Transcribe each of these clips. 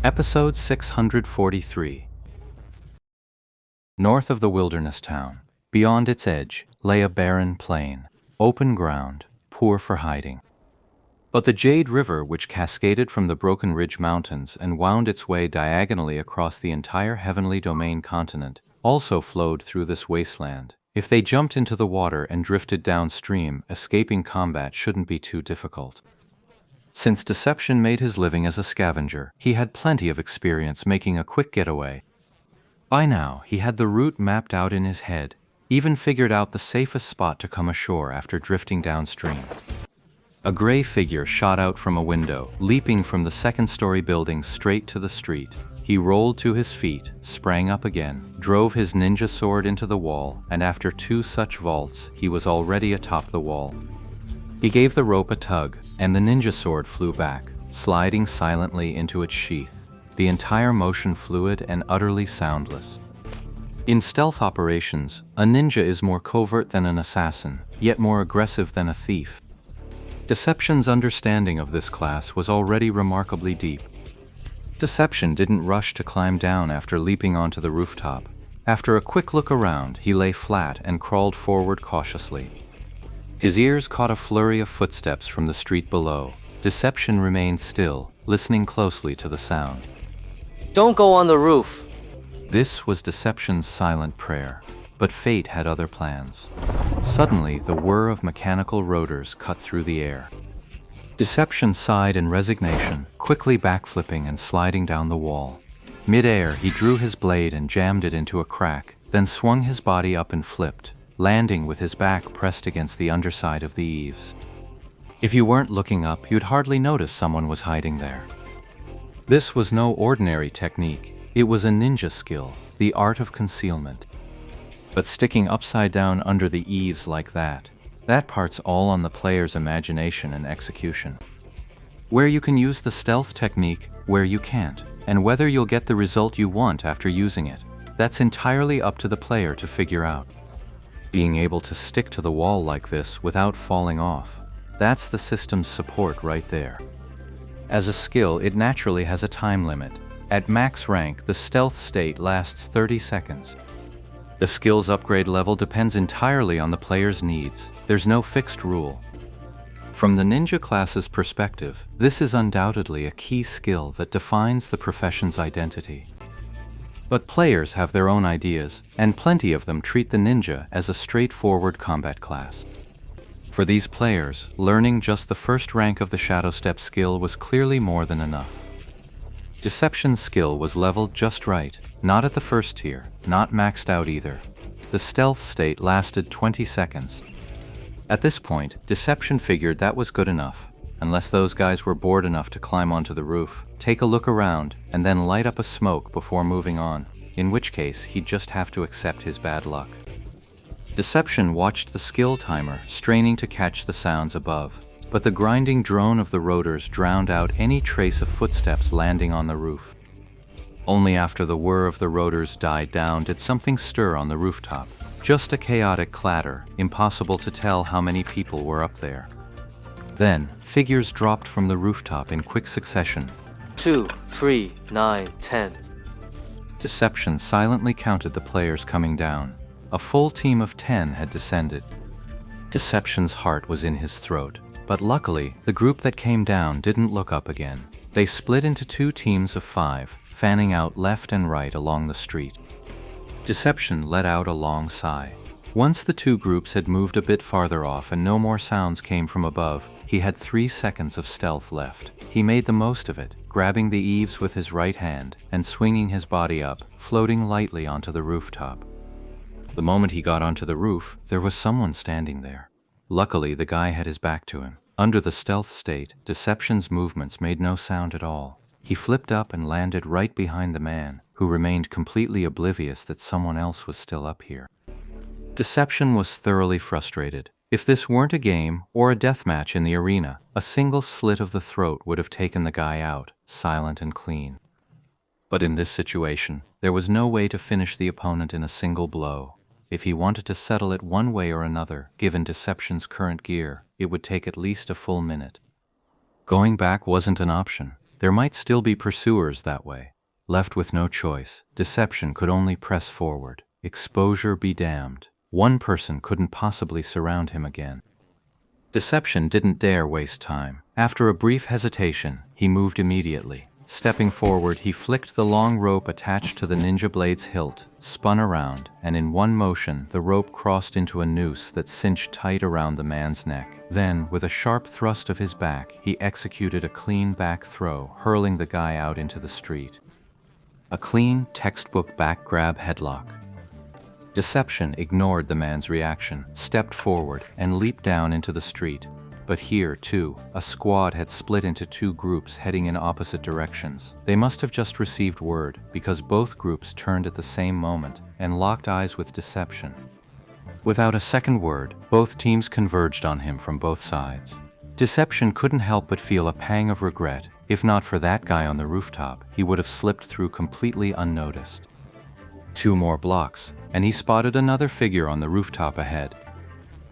Episode 643. North of the wilderness town, beyond its edge, lay a barren plain, open ground, poor for hiding. But the Jade River, which cascaded from the Broken Ridge Mountains and wound its way diagonally across the entire Heavenly Domain continent, also flowed through this wasteland. If they jumped into the water and drifted downstream, escaping combat shouldn't be too difficult. Since Deception made his living as a scavenger, he had plenty of experience making a quick getaway. By now, he had the route mapped out in his head, even figured out the safest spot to come ashore after drifting downstream. A gray figure shot out from a window, leaping from the second-story building straight to the street. He rolled to his feet, sprang up again, drove his ninja sword into the wall, and after 2 such vaults, he was already atop the wall. He gave the rope a tug, and the ninja sword flew back, sliding silently into its sheath, the entire motion fluid and utterly soundless. In stealth operations, a ninja is more covert than an assassin, yet more aggressive than a thief. Deception's understanding of this class was already remarkably deep. Deception didn't rush to climb down after leaping onto the rooftop. After a quick look around, he lay flat and crawled forward cautiously. His ears caught a flurry of footsteps from the street below. Deception remained still, listening closely to the sound. Don't go on the roof! This was Deception's silent prayer, but fate had other plans. Suddenly, the whir of mechanical rotors cut through the air. Deception sighed in resignation, quickly backflipping and sliding down the wall. Mid-air, he drew his blade and jammed it into a crack, then swung his body up and flipped, landing with his back pressed against the underside of the eaves. If you weren't looking up, you'd hardly notice someone was hiding there. This was no ordinary technique. It was a ninja skill, the art of concealment. But sticking upside down under the eaves like that part's all on the player's imagination and execution. Where you can use the stealth technique, where you can't, and whether you'll get the result you want after using it, that's entirely up to the player to figure out. Being able to stick to the wall like this without falling off, that's the system's support right there. As a skill, it naturally has a time limit. At max rank, the stealth state lasts 30 seconds. The skill's upgrade level depends entirely on the player's needs. There's no fixed rule. From the ninja class's perspective, this is undoubtedly a key skill that defines the profession's identity. But players have their own ideas, and plenty of them treat the ninja as a straightforward combat class. For these players, learning just the first rank of the Shadow Step skill was clearly more than enough. Deception's skill was leveled just right, not at the first tier, not maxed out either. The stealth state lasted 20 seconds. At this point, Deception figured that was good enough. Unless those guys were bored enough to climb onto the roof, take a look around, and then light up a smoke before moving on, in which case he'd just have to accept his bad luck. Deception watched the skill timer, straining to catch the sounds above, but the grinding drone of the rotors drowned out any trace of footsteps landing on the roof. Only after the whir of the rotors died down did something stir on the rooftop. Just a chaotic clatter, impossible to tell how many people were up there. Then, figures dropped from the rooftop in quick succession. 2, 3, 9, 10. Deception silently counted the players coming down. A full team of 10 had descended. Deception's heart was in his throat, but luckily, the group that came down didn't look up again. They split into 2 teams of 5, fanning out left and right along the street. Deception let out a long sigh. Once the 2 groups had moved a bit farther off and no more sounds came from above, he had 3 seconds of stealth left. He made the most of it, grabbing the eaves with his right hand and swinging his body up, floating lightly onto the rooftop. The moment he got onto the roof, there was someone standing there. Luckily, the guy had his back to him. Under the stealth state, Deception's movements made no sound at all. He flipped up and landed right behind the man, who remained completely oblivious that someone else was still up here. Deception was thoroughly frustrated. If this weren't a game or a deathmatch in the arena, a single slit of the throat would have taken the guy out, silent and clean. But in this situation, there was no way to finish the opponent in a single blow. If he wanted to settle it one way or another, given Deception's current gear, it would take at least a full minute. Going back wasn't an option. There might still be pursuers that way. Left with no choice, Deception could only press forward. Exposure be damned. One person couldn't possibly surround him again. Deception didn't dare waste time. After a brief hesitation, he moved immediately. Stepping forward, he flicked the long rope attached to the ninja blade's hilt, spun around, and in one motion, the rope crossed into a noose that cinched tight around the man's neck. Then, with a sharp thrust of his back, he executed a clean back throw, hurling the guy out into the street. A clean, textbook back grab headlock. Deception ignored the man's reaction, stepped forward, and leaped down into the street. But here, too, a squad had split into two groups heading in opposite directions. They must have just received word, because both groups turned at the same moment and locked eyes with Deception. Without a second word, both teams converged on him from both sides. Deception couldn't help but feel a pang of regret. If not for that guy on the rooftop, he would have slipped through completely unnoticed. 2 more blocks, and he spotted another figure on the rooftop ahead.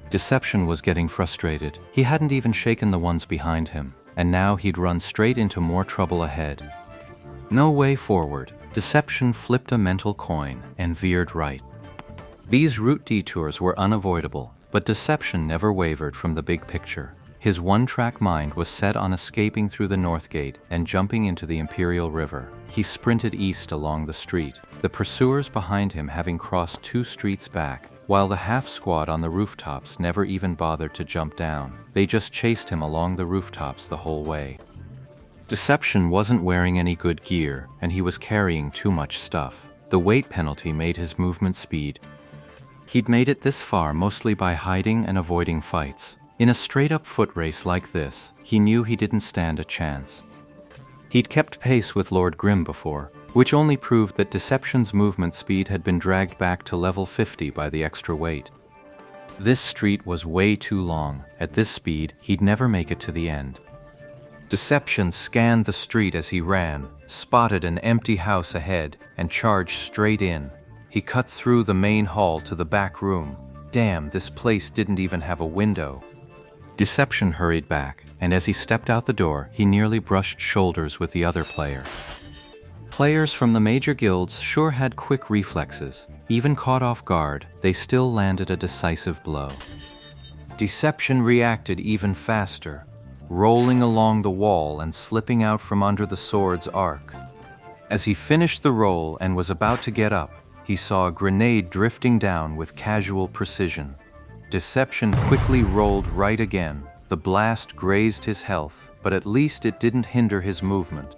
Deception was getting frustrated. He hadn't even shaken the ones behind him, and now he'd run straight into more trouble ahead. No way forward. Deception flipped a mental coin and veered right. These route detours were unavoidable, but Deception never wavered from the big picture. His one-track mind was set on escaping through the North Gate and jumping into the Imperial River. He sprinted east along the street, the pursuers behind him having crossed 2 streets back, while the half squad on the rooftops never even bothered to jump down. They just chased him along the rooftops the whole way. Deception wasn't wearing any good gear, and he was carrying too much stuff. The weight penalty made his movement speed. He'd made it this far mostly by hiding and avoiding fights. In a straight-up foot race like this, he knew he didn't stand a chance. He'd kept pace with Lord Grimm before, which only proved that Deception's movement speed had been dragged back to level 50 by the extra weight. This street was way too long. At this speed, he'd never make it to the end. Deception scanned the street as he ran, spotted an empty house ahead, and charged straight in. He cut through the main hall to the back room. Damn, this place didn't even have a window. Deception hurried back, and as he stepped out the door, he nearly brushed shoulders with the other player. Players from the major guilds sure had quick reflexes. Even caught off guard, they still landed a decisive blow. Deception reacted even faster, rolling along the wall and slipping out from under the sword's arc. As he finished the roll and was about to get up, he saw a grenade drifting down with casual precision. Deception quickly rolled right again. The blast grazed his health, but at least it didn't hinder his movement.